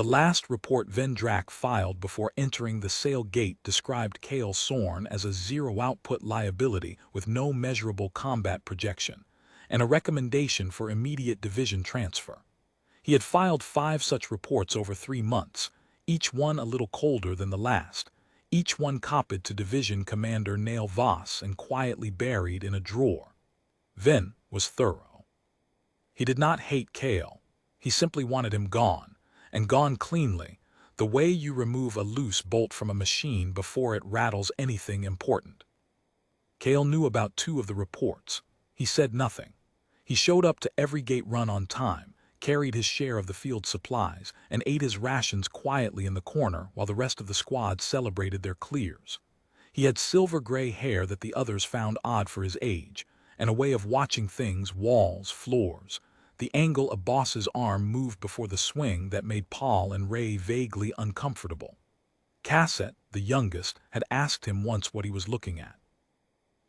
The last report Vendrak filed before entering the sale gate described Kale Sorn as a zero-output liability with no measurable combat projection, and a recommendation for immediate division transfer. He had filed 5 such reports over 3 months, each one a little colder than the last, each one copied to Division Commander Nail Voss and quietly buried in a drawer. Ven was thorough. He did not hate Kale. He simply wanted him gone, and gone cleanly, the way you remove a loose bolt from a machine before it rattles anything important. Kale knew about 2 of the reports. He said nothing. He showed up to every gate run on time, carried his share of the field supplies, and ate his rations quietly in the corner while the rest of the squad celebrated their clears. He had silver-gray hair that the others found odd for his age, and a way of watching things, walls, floors, the angle a boss's arm moved before the swing that made Paul and Ray vaguely uncomfortable. Cassette, the youngest, had asked him once what he was looking at.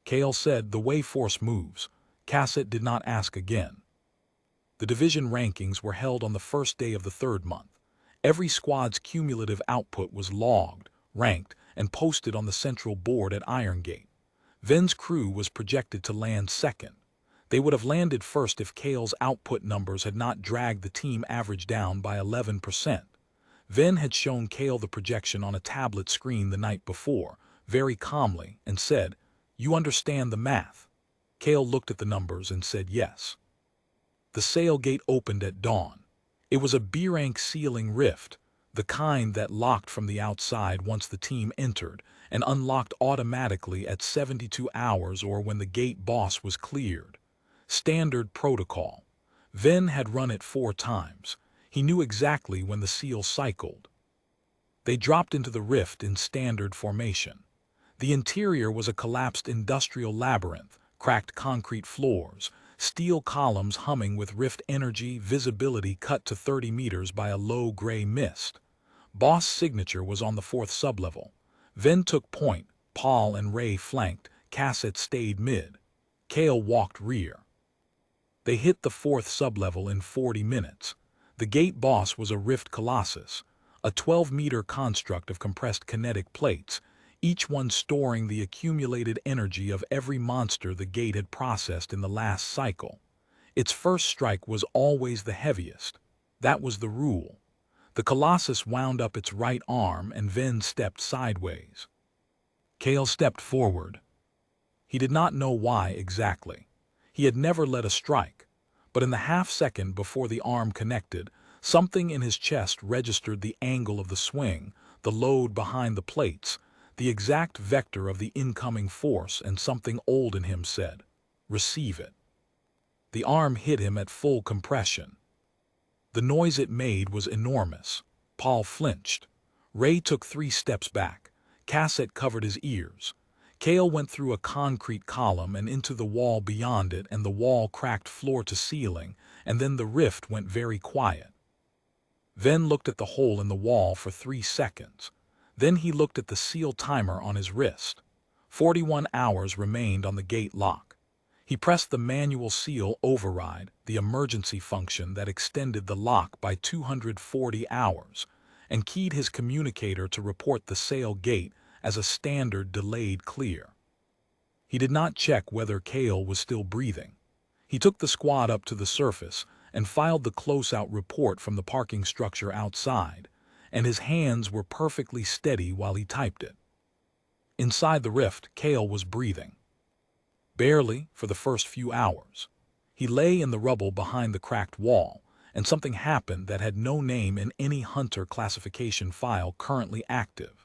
Kale said, "The way force moves." Cassette did not ask again. The division rankings were held on the first day of the 3rd month. Every squad's cumulative output was logged, ranked, and posted on the central board at Iron Gate. Ven's crew was projected to land 2nd. They would have landed 1st if Kale's output numbers had not dragged the team average down by 11%. Ven had shown Kale the projection on a tablet screen the night before, very calmly, and said, "You understand the math?" Kale looked at the numbers and said yes. The sale gate opened at dawn. It was a B-rank ceiling rift, the kind that locked from the outside once the team entered, and unlocked automatically at 72 hours or when the gate boss was cleared. Standard protocol. Ven had run it 4 times. He knew exactly when the seal cycled. They dropped into the rift in standard formation. The interior was a collapsed industrial labyrinth, cracked concrete floors, steel columns humming with rift energy, visibility cut to 30 meters by a low gray mist. Boss' signature was on the 4th sublevel. Ven took point, Paul and Ray flanked, Cassette stayed mid. Kale walked rear. They hit the 4th sublevel in 40 minutes. The gate boss was a rift colossus, a 12-meter construct of compressed kinetic plates, each one storing the accumulated energy of every monster the gate had processed in the last cycle. Its first strike was always the heaviest. That was the rule. The colossus wound up its right arm and Ven stepped sideways. Kale stepped forward. He did not know why exactly. He had never led a strike, but in the half-second before the arm connected, something in his chest registered the angle of the swing, the load behind the plates, the exact vector of the incoming force, and something old in him said, "Receive it." The arm hit him at full compression. The noise it made was enormous. Paul flinched. Ray took 3 steps back. Cassette covered his ears. Kale went through a concrete column and into the wall beyond it, and the wall cracked floor to ceiling, and then the rift went very quiet. Ven looked at the hole in the wall for 3 seconds. Then he looked at the seal timer on his wrist. 41 hours remained on the gate lock. He pressed the manual seal override, the emergency function that extended the lock by 240 hours, and keyed his communicator to report the sale gate as a standard delayed clear. He did not check whether Kale was still breathing. He took the squad up to the surface and filed the close-out report from the parking structure outside, and his hands were perfectly steady while he typed it. Inside the rift, Kale was breathing. Barely for the first few hours. He lay in the rubble behind the cracked wall, and something happened that had no name in any Hunter classification file currently active,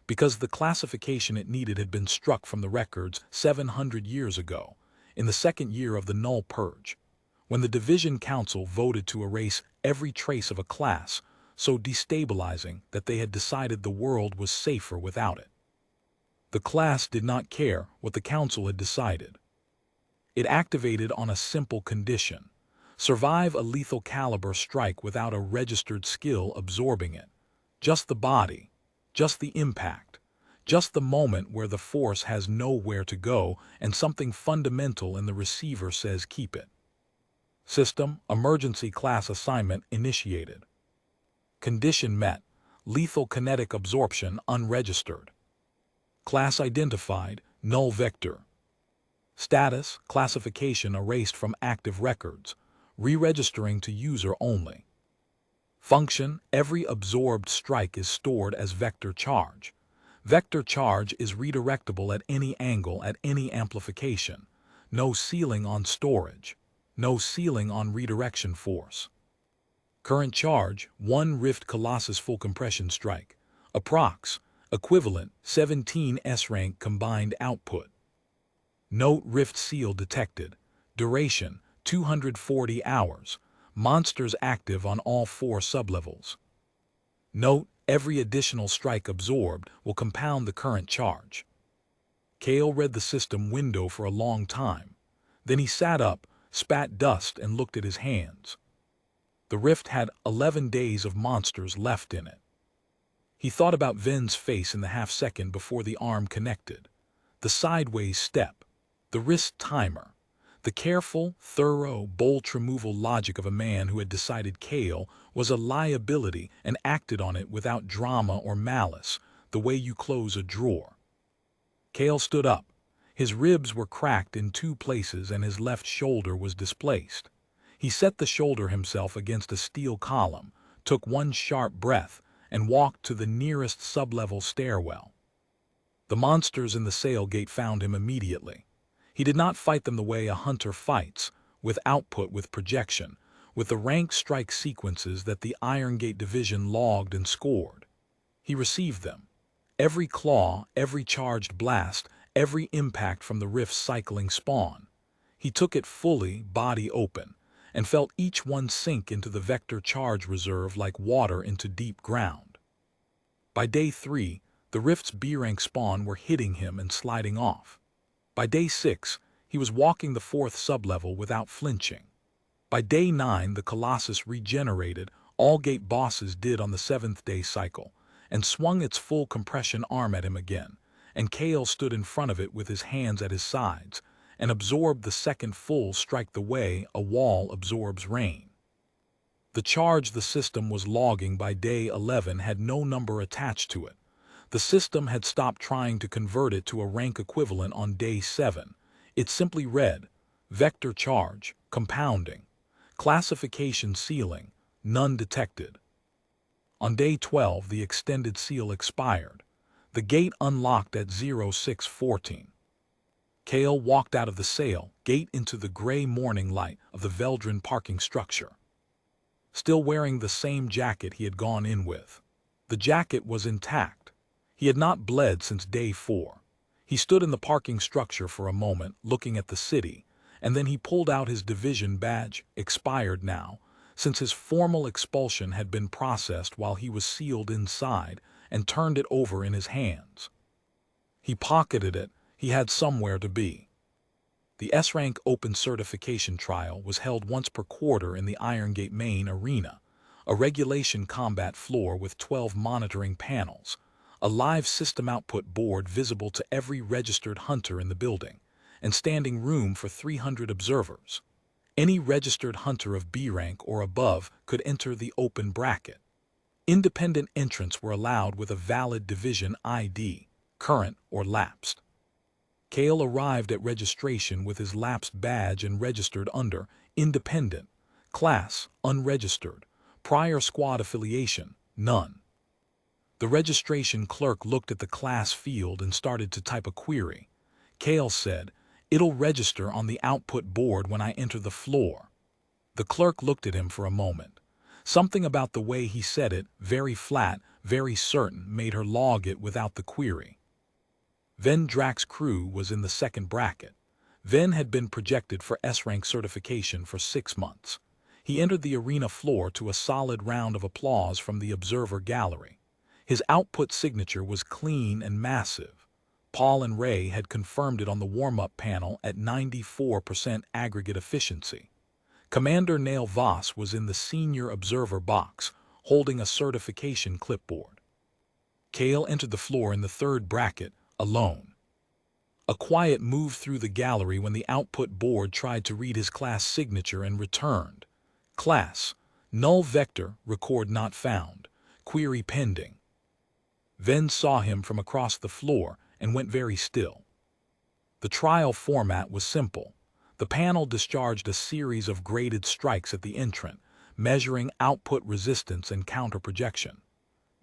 because the classification it needed had been struck from the records 700 years ago, in the 2nd year of the Null Purge, when the Division Council voted to erase every trace of a class, so destabilizing that they had decided the world was safer without it. The class did not care what the council had decided. It activated on a simple condition: survive a lethal caliber strike without a registered skill absorbing it. Just the body, just the impact, just the moment where the force has nowhere to go and something fundamental in the receiver says keep it. System, emergency class assignment initiated. Condition met. Lethal kinetic absorption unregistered. Class identified, null vector. Status, classification erased from active records, re-registering to user only. Function, every absorbed strike is stored as vector charge. Vector charge is redirectable at any angle at any amplification. No ceiling on storage. No ceiling on redirection force. Current charge, 1 Rift Colossus full compression strike. Approx. Equivalent, 17 S-rank combined output. Note Rift seal detected. Duration, 240 hours. Monsters active on all 4 sublevels. Note, every additional strike absorbed will compound the current charge. Kale read the system window for a long time. Then he sat up, spat dust and looked at his hands. The rift had 11 days of monsters left in it. He thought about Ven's face in the half-second before the arm connected. The sideways step. The wrist timer. The careful, thorough, bolt removal logic of a man who had decided Kale was a liability and acted on it without drama or malice, the way you close a drawer. Kale stood up. His ribs were cracked in 2 places and his left shoulder was displaced. He set the shoulder himself against a steel column, took 1 sharp breath, and walked to the nearest sublevel stairwell. The monsters in the sail gate found him immediately. He did not fight them the way a hunter fights, with output with projection, with the rank strike sequences that the Iron Gate division logged and scored. He received them. Every claw, every charged blast, every impact from the rift's cycling spawn. He took it fully, body open, and felt each one sink into the vector charge reserve like water into deep ground. By day 3, the rift's B-rank spawn were hitting him and sliding off. By day 6, he was walking the 4th sublevel without flinching. By day 9, the Colossus regenerated, all gate bosses did on the 7th day cycle, and swung its full compression arm at him again, and Kale stood in front of it with his hands at his sides, and absorbed the second full strike the way a wall absorbs rain. The charge the system was logging by day 11 had no number attached to it. The system had stopped trying to convert it to a rank equivalent on day 7. It simply read, vector charge, compounding, classification sealing, none detected. On day 12, the extended seal expired. The gate unlocked at 0614. Kale walked out of the sail gate into the gray morning light of the Veldrin parking structure. Still wearing the same jacket he had gone in with. The jacket was intact. He had not bled since day 4. He stood in the parking structure for a moment, looking at the city, and then he pulled out his division badge, expired now, since his formal expulsion had been processed while he was sealed inside, and turned it over in his hands. He pocketed it. He had somewhere to be. The S-Rank Open Certification Trial was held once per quarter in the Iron Gate main arena, a regulation combat floor with 12 monitoring panels, a live system output board visible to every registered hunter in the building, and standing room for 300 observers. Any registered hunter of B rank or above could enter the open bracket. Independent entrants were allowed with a valid division ID, current or lapsed. Kale arrived at registration with his lapsed badge and registered under Independent, Class, Unregistered, Prior Squad Affiliation, None. The registration clerk looked at the class field and started to type a query. Kale said, "It'll register on the output board when I enter the floor." The clerk looked at him for a moment. Something about the way he said it, very flat, very certain, made her log it without the query. Ven Drack's crew was in the second bracket. Ven had been projected for S-rank certification for 6 months. He entered the arena floor to a solid round of applause from the observer gallery. His output signature was clean and massive. Paul and Ray had confirmed it on the warm-up panel at 94% aggregate efficiency. Commander Nail Voss was in the senior observer box, holding a certification clipboard. Kale entered the floor in the third bracket, alone. A quiet moved through the gallery when the output board tried to read his class signature and returned. Class, null vector, record not found. Query pending. Ven saw him from across the floor and went very still. The trial format was simple. The panel discharged a series of graded strikes at the entrant, measuring output resistance and counter-projection.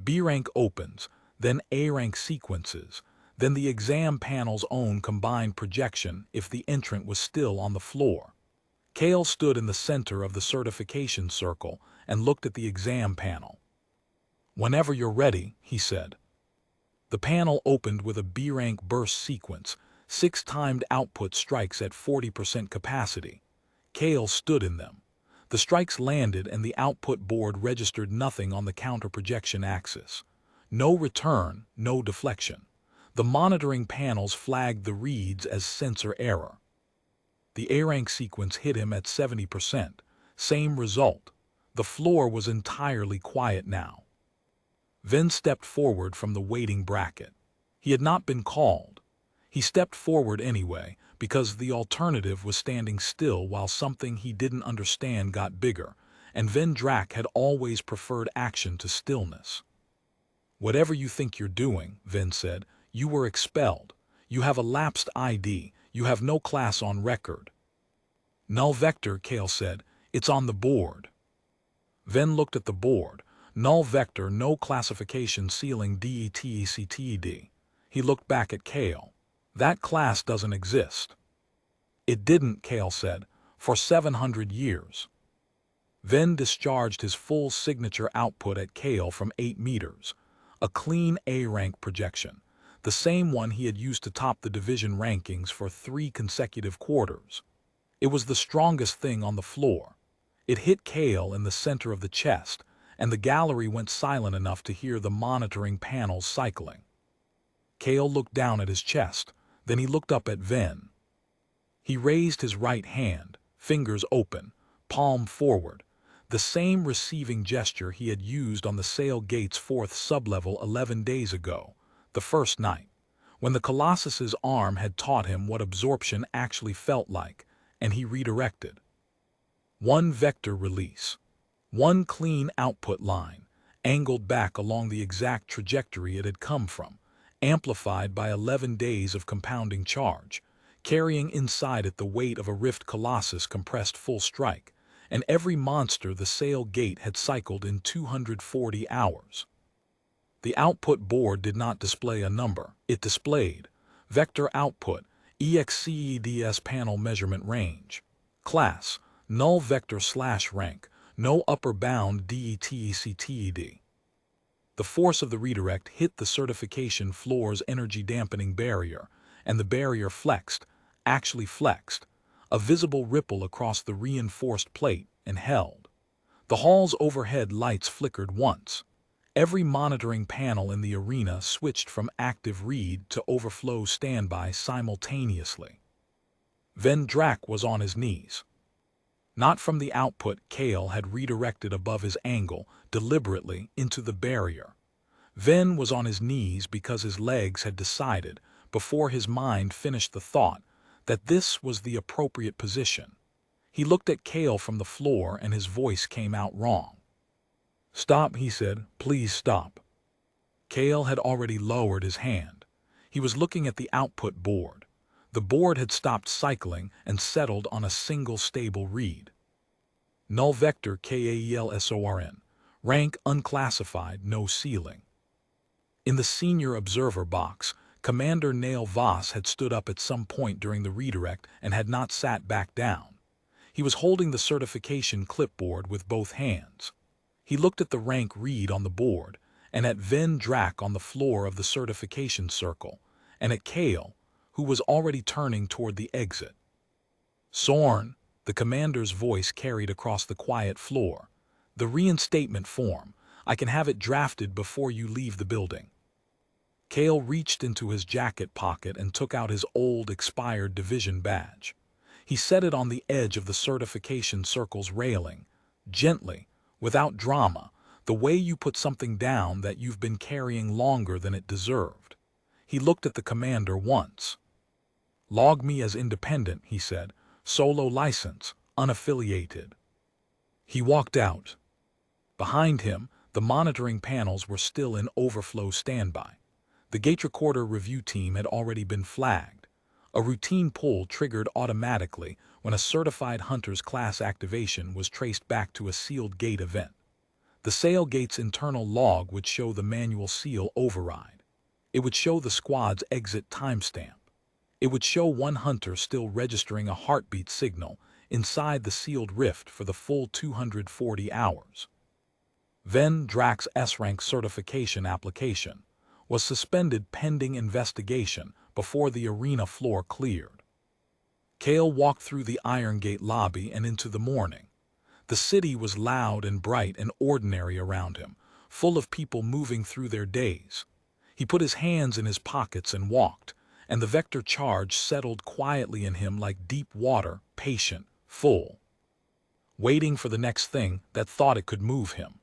B rank opens, then A rank sequences, then the exam panel's own combined projection if the entrant was still on the floor. Kale stood in the center of the certification circle and looked at the exam panel. "Whenever you're ready," he said. The panel opened with a B-rank burst sequence, 6 timed output strikes at 40% capacity. Kale stood in them. The strikes landed and the output board registered nothing on the counter-projection axis. No return, no deflection. The monitoring panels flagged the reads as sensor error. The A-rank sequence hit him at 70%. Same result. The floor was entirely quiet now. Ven stepped forward from the waiting bracket. He had not been called. He stepped forward anyway, because the alternative was standing still while something he didn't understand got bigger, and Ven Drac had always preferred action to stillness. "Whatever you think you're doing," Ven said, "you were expelled. You have a lapsed ID. You have no class on record." "Null vector," Kale said. "It's on the board." Ven looked at the board. Null vector, no classification ceiling DETECTED. He looked back at Kale. "That class doesn't exist." "It didn't," Kale said, "for 700 years. Ven discharged his full signature output at Kale from 8 meters. A clean A-rank projection, the same one he had used to top the division rankings for 3 consecutive quarters. It was the strongest thing on the floor. It hit Kale in the center of the chest, and the gallery went silent enough to hear the monitoring panels cycling. Kale looked down at his chest, then he looked up at Ven. He raised his right hand, fingers open, palm forward, the same receiving gesture he had used on the Sail Gate's 4th sublevel 11 days ago, the first night, when the Colossus's arm had taught him what absorption actually felt like, and he redirected. 1 vector release. 1 clean output line, angled back along the exact trajectory it had come from, amplified by 11 days of compounding charge, carrying inside it the weight of a Rift Colossus compressed full strike, and every monster the Sail Gate had cycled in 240 hours. The output board did not display a number. It displayed vector output, EXCEDS panel measurement range. Class, null vector / rank, no upper bound DETECTED. The force of the redirect hit the certification floor's energy dampening barrier, and the barrier flexed, actually flexed, a visible ripple across the reinforced plate, and held. The hall's overhead lights flickered once. Every monitoring panel in the arena switched from active read to overflow standby simultaneously. Ven Drac was on his knees. Not from the output Kale had redirected above his angle, deliberately, into the barrier. Ven was on his knees because his legs had decided, before his mind finished the thought, that this was the appropriate position. He looked at Kale from the floor and his voice came out wrong. "Stop," he said. "Please stop." Kale had already lowered his hand. He was looking at the output board. The board had stopped cycling and settled on a single stable read. Null vector KAELSORN. Rank unclassified, no ceiling. In the senior observer box, Commander Nail Voss had stood up at some point during the redirect and had not sat back down. He was holding the certification clipboard with both hands. He looked at the rank read on the board, and at Ven Drac on the floor of the certification circle, and at Kale, who was already turning toward the exit. "Sorn," the commander's voice carried across the quiet floor. "The reinstatement form. I can have it drafted before you leave the building." Kale reached into his jacket pocket and took out his old expired division badge. He set it on the edge of the certification circle's railing, gently, without drama, the way you put something down that you've been carrying longer than it deserved. He looked at the commander once. "Log me as independent," he said. "Solo license, unaffiliated." He walked out. Behind him, The monitoring panels were still in overflow standby. The gate recorder review team had already been flagged. A routine pull triggered automatically when a certified hunter's class activation was traced back to a sealed gate event. The sale gate's internal log would show the manual seal override. It would show the squad's exit timestamp. It would show one hunter still registering a heartbeat signal inside the sealed rift for the full 240 hours. Then Drax's S-rank certification application was suspended pending investigation before the arena floor cleared. Kale walked through the Iron Gate lobby and into the morning. The city was loud and bright and ordinary around him, full of people moving through their days. He put his hands in his pockets and walked, and the vector charge settled quietly in him like deep water, patient, full, waiting for the next thing that thought it could move him.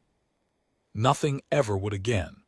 Nothing ever would again.